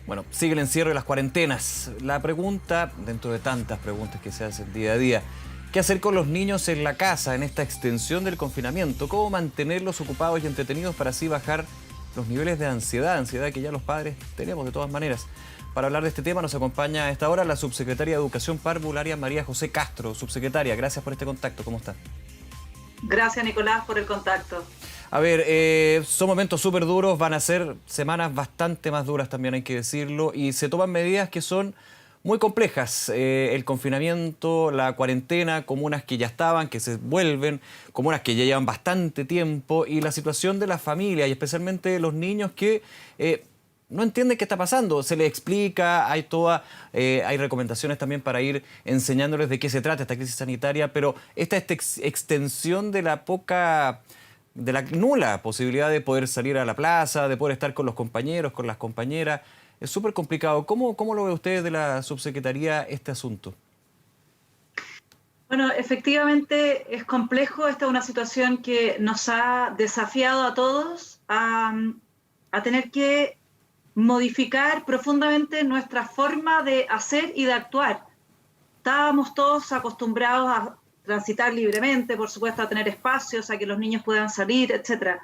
Bueno, sigue el encierro y las cuarentenas. La pregunta, dentro de tantas preguntas que se hacen día a día, ¿qué hacer con los niños en la casa en esta extensión del confinamiento? ¿Cómo mantenerlos ocupados y entretenidos para así bajar los niveles de ansiedad que ya los padres tenemos de todas maneras? Para hablar de este tema nos acompaña a esta hora la subsecretaria de Educación Parvularia, María José Castro. Subsecretaria, gracias por este contacto. ¿Cómo está? Gracias, Nicolás, por el contacto. A ver, son momentos súper duros, van a ser semanas bastante más duras también, hay que decirlo, y se toman medidas que son muy complejas. El confinamiento, la cuarentena, comunas que ya estaban, que se vuelven, comunas que ya llevan bastante tiempo, y la situación de las familias, y especialmente de los niños que no entienden qué está pasando. Se les explica, hay recomendaciones también para ir enseñándoles de qué se trata esta crisis sanitaria, pero esta extensión de la nula posibilidad de poder salir a la plaza, de poder estar con los compañeros, con las compañeras. Es súper complicado. ¿Cómo lo ve usted de la subsecretaría este asunto? Bueno, efectivamente es complejo. Esta es una situación que nos ha desafiado a todos a tener que modificar profundamente nuestra forma de hacer y de actuar. Estábamos todos acostumbrados a transitar libremente, por supuesto, a tener espacios, a que los niños puedan salir, etc.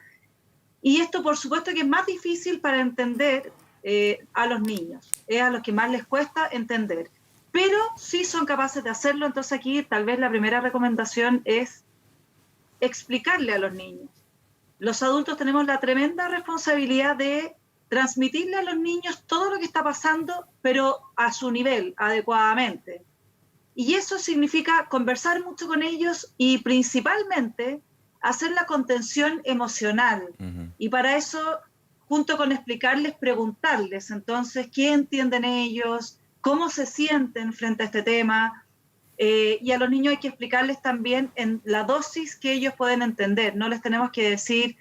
Y esto, por supuesto, que es más difícil para entender a los niños, es a los que más les cuesta entender, pero sí son capaces de hacerlo. Entonces aquí tal vez la primera recomendación es explicarle a los niños. Los adultos tenemos la tremenda responsabilidad de transmitirle a los niños todo lo que está pasando, pero a su nivel, adecuadamente. Y eso significa conversar mucho con ellos y principalmente hacer la contención emocional. Y para eso, junto con explicarles, preguntarles entonces qué entienden ellos, cómo se sienten frente a este tema. Y a los niños hay que explicarles también en la dosis que ellos pueden entender. No les tenemos que decir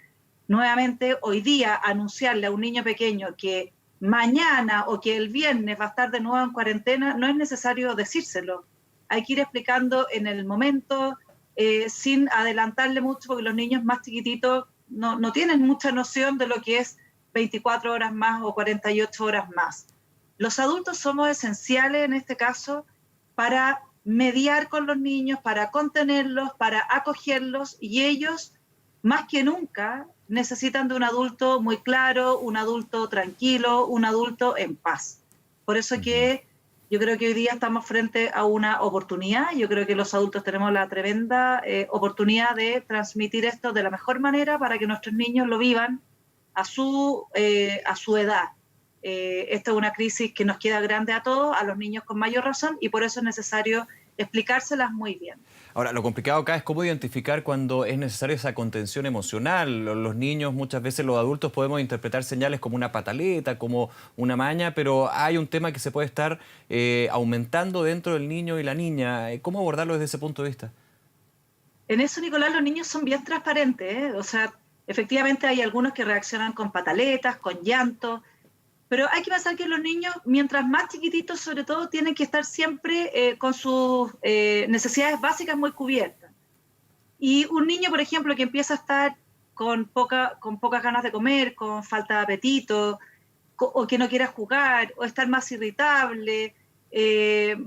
nuevamente hoy día, anunciarle a un niño pequeño que mañana o que el viernes va a estar de nuevo en cuarentena. No es necesario decírselo. Hay que ir explicando en el momento, sin adelantarle mucho, porque los niños más chiquititos no tienen mucha noción de lo que es 24 horas más o 48 horas más. Los adultos somos esenciales en este caso para mediar con los niños, para contenerlos, para acogerlos, y ellos, más que nunca, necesitan de un adulto muy claro, un adulto tranquilo, un adulto en paz. Por eso que yo creo que hoy día estamos frente a una oportunidad. Yo creo que los adultos tenemos la tremenda oportunidad de transmitir esto de la mejor manera para que nuestros niños lo vivan a su edad. Esta es una crisis que nos queda grande a todos, a los niños con mayor razón, y por eso es necesario explicárselas muy bien. Ahora, lo complicado acá es cómo identificar cuando es necesaria esa contención emocional. Los niños, muchas veces los adultos podemos interpretar señales como una pataleta, como una maña, pero hay un tema que se puede estar aumentando dentro del niño y la niña. ¿Cómo abordarlo desde ese punto de vista? En eso, Nicolás, los niños son bien transparentes, ¿eh? O sea, efectivamente hay algunos que reaccionan con pataletas, con llanto, pero hay que pensar que los niños, mientras más chiquititos sobre todo, tienen que estar siempre con sus necesidades básicas muy cubiertas. Y un niño, por ejemplo, que empieza a estar con pocas ganas de comer, con falta de apetito, o que no quiera jugar, o estar más irritable, que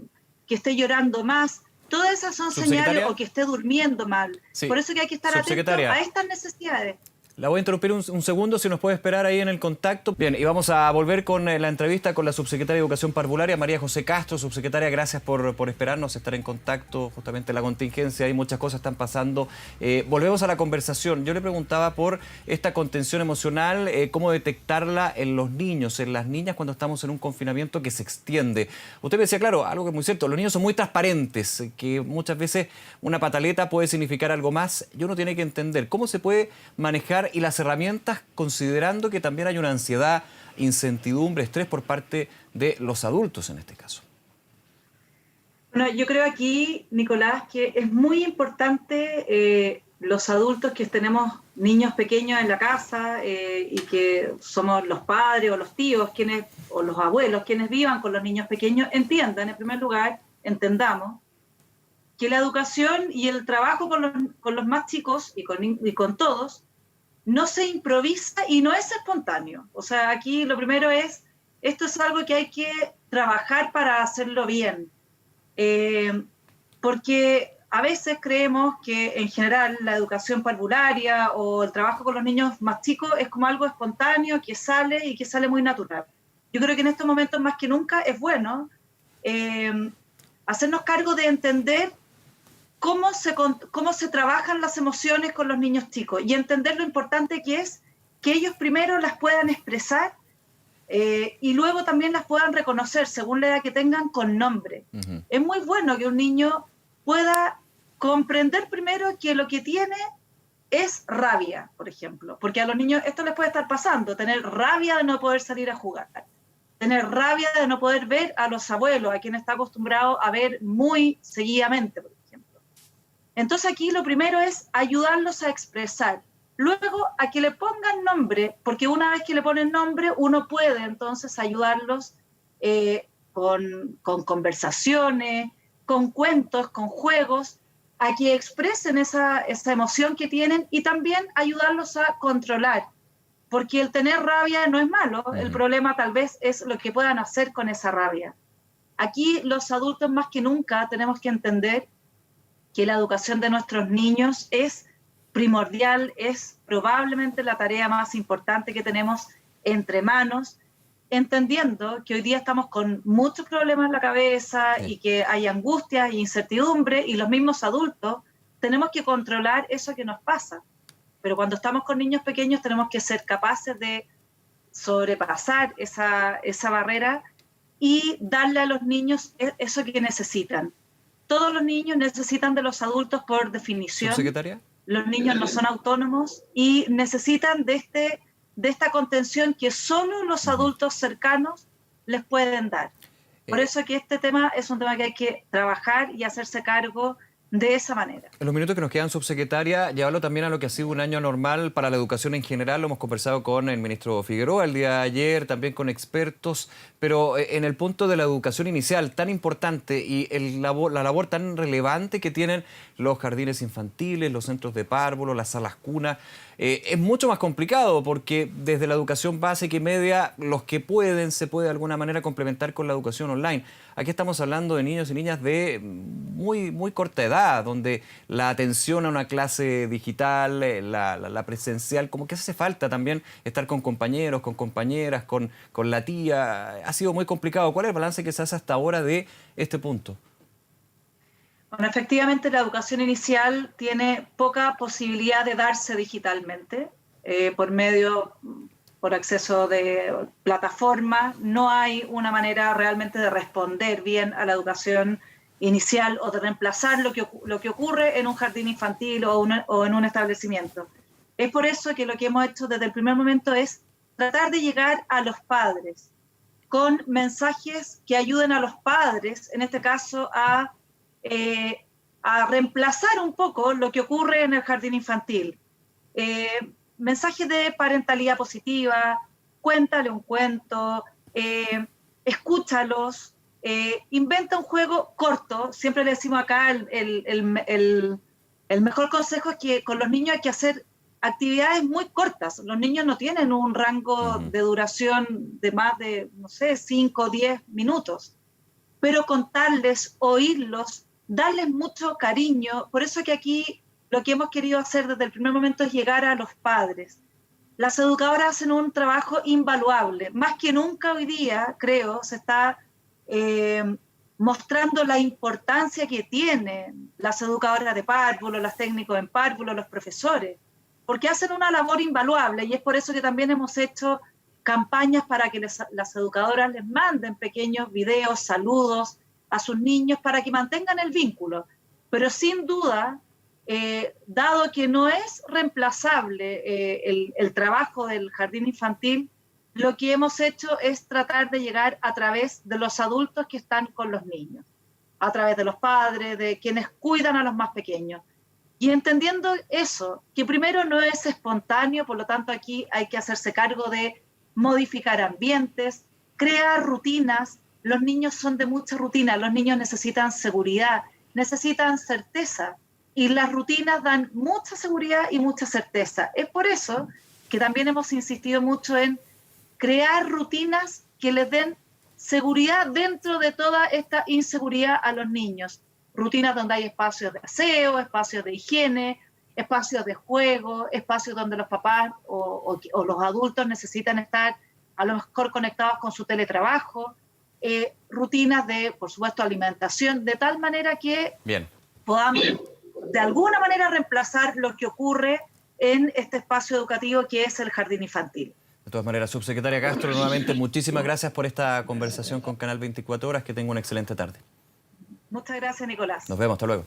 esté llorando más, todas esas son señales, o que esté durmiendo mal. Sí. Por eso que hay que estar atentos a estas necesidades. La voy a interrumpir un segundo, si nos puede esperar ahí en el contacto. Bien, y vamos a volver con la entrevista con la subsecretaria de Educación Parvularia, María José Castro. Subsecretaria, gracias por esperarnos, estar en contacto. Justamente la contingencia, hay muchas cosas están pasando. Volvemos a la conversación. Yo le preguntaba por esta contención emocional, cómo detectarla en los niños, en las niñas, cuando estamos en un confinamiento que se extiende. Usted me decía, claro, algo que es muy cierto, los niños son muy transparentes, que muchas veces una pataleta puede significar algo más, y uno tiene que entender cómo se puede manejar y las herramientas, considerando que también hay una ansiedad, incertidumbre, estrés por parte de los adultos en este caso. Bueno, yo creo aquí, Nicolás, que es muy importante los adultos que tenemos niños pequeños en la casa y que somos los padres o los tíos o los abuelos quienes vivan con los niños pequeños, entiendan, en primer lugar, entendamos que la educación y el trabajo con los más chicos y con todos no se improvisa y no es espontáneo. O sea, aquí lo primero es esto es algo que hay que trabajar para hacerlo bien. Porque a veces creemos que en general la educación parvularia o el trabajo con los niños más chicos es como algo espontáneo que sale y que sale muy natural. Yo creo que en estos momentos más que nunca es bueno hacernos cargo de entender cómo se trabajan las emociones con los niños chicos y entender lo importante que es que ellos primero las puedan expresar y luego también las puedan reconocer según la edad que tengan con nombre. Uh-huh. Es muy bueno que un niño pueda comprender primero que lo que tiene es rabia, por ejemplo, porque a los niños esto les puede estar pasando, tener rabia de no poder salir a jugar, tener rabia de no poder ver a los abuelos, a quien está acostumbrado a ver muy seguidamente, por ejemplo. Entonces aquí lo primero es ayudarlos a expresar. Luego, a que le pongan nombre, porque una vez que le ponen nombre, uno puede entonces ayudarlos con conversaciones, con cuentos, con juegos, a que expresen esa emoción que tienen y también ayudarlos a controlar. Porque el tener rabia no es malo, uh-huh. El problema tal vez es lo que puedan hacer con esa rabia. Aquí los adultos más que nunca tenemos que entender que la educación de nuestros niños es primordial, es probablemente la tarea más importante que tenemos entre manos, entendiendo que hoy día estamos con muchos problemas en la cabeza sí. Y que hay angustia e incertidumbre y los mismos adultos tenemos que controlar eso que nos pasa. Pero cuando estamos con niños pequeños tenemos que ser capaces de sobrepasar esa barrera y darle a los niños eso que necesitan. Todos los niños necesitan de los adultos por definición. ¿Subsecretaria? Los niños no son autónomos y necesitan de esta contención que solo los adultos cercanos les pueden dar. Por eso que este tema es un tema que hay que trabajar y hacerse cargo de esa manera. En los minutos que nos quedan, subsecretaria, llevarlo también a lo que ha sido un año normal para la educación en general. Lo hemos conversado con el ministro Figueroa el día de ayer, también con expertos, pero en el punto de la educación inicial tan importante y la labor tan relevante que tienen los jardines infantiles, los centros de párvulo, las salas cunas, es mucho más complicado porque desde la educación básica y media, los que pueden, se puede de alguna manera complementar con la educación online. Aquí estamos hablando de niños y niñas de muy, muy corta edad, donde la atención a una clase digital, la presencial, como que hace falta también estar con compañeros, con compañeras, con la tía. Ha sido muy complicado. ¿Cuál es el balance que se hace hasta ahora de este punto? Bueno, efectivamente la educación inicial tiene poca posibilidad de darse digitalmente por acceso de plataformas. No hay una manera realmente de responder bien a la educación inicial o de reemplazar lo que ocurre en un jardín infantil o en un establecimiento. Es por eso que lo que hemos hecho desde el primer momento es tratar de llegar a los padres con mensajes que ayuden a los padres, en este caso a reemplazar un poco lo que ocurre en el jardín infantil. Mensajes de parentalidad positiva, cuéntale un cuento, escúchalos, inventa un juego corto. Siempre le decimos acá, el mejor consejo es que con los niños hay que hacer actividades muy cortas. Los niños no tienen un rango de duración de más de, 5 o 10 minutos. Pero contarles, oírlos, darles mucho cariño. Por eso que aquí lo que hemos querido hacer desde el primer momento es llegar a los padres. Las educadoras hacen un trabajo invaluable. Más que nunca hoy día, creo, se está mostrando la importancia que tienen las educadoras de párvulo, los técnicos en párvulo, los profesores, porque hacen una labor invaluable y es por eso que también hemos hecho campañas para que las educadoras les manden pequeños videos, saludos a sus niños para que mantengan el vínculo. Pero sin duda, dado que no es reemplazable el trabajo del jardín infantil, lo que hemos hecho es tratar de llegar a través de los adultos que están con los niños, a través de los padres, de quienes cuidan a los más pequeños. Y entendiendo eso, que primero no es espontáneo, por lo tanto aquí hay que hacerse cargo de modificar ambientes, crear rutinas. Los niños son de mucha rutina, los niños necesitan seguridad, necesitan certeza, y las rutinas dan mucha seguridad y mucha certeza. Es por eso que también hemos insistido mucho en crear rutinas que les den seguridad dentro de toda esta inseguridad a los niños. Rutinas donde hay espacios de aseo, espacios de higiene, espacios de juego, espacios donde los papás o los adultos necesitan estar a lo mejor conectados con su teletrabajo, rutinas de, por supuesto, alimentación, de tal manera que podamos de alguna manera reemplazar lo que ocurre en este espacio educativo que es el jardín infantil. De todas maneras, subsecretaria Castro, nuevamente muchísimas gracias por esta conversación con Canal 24 Horas. Que tenga una excelente tarde. Muchas gracias, Nicolás. Nos vemos, hasta luego.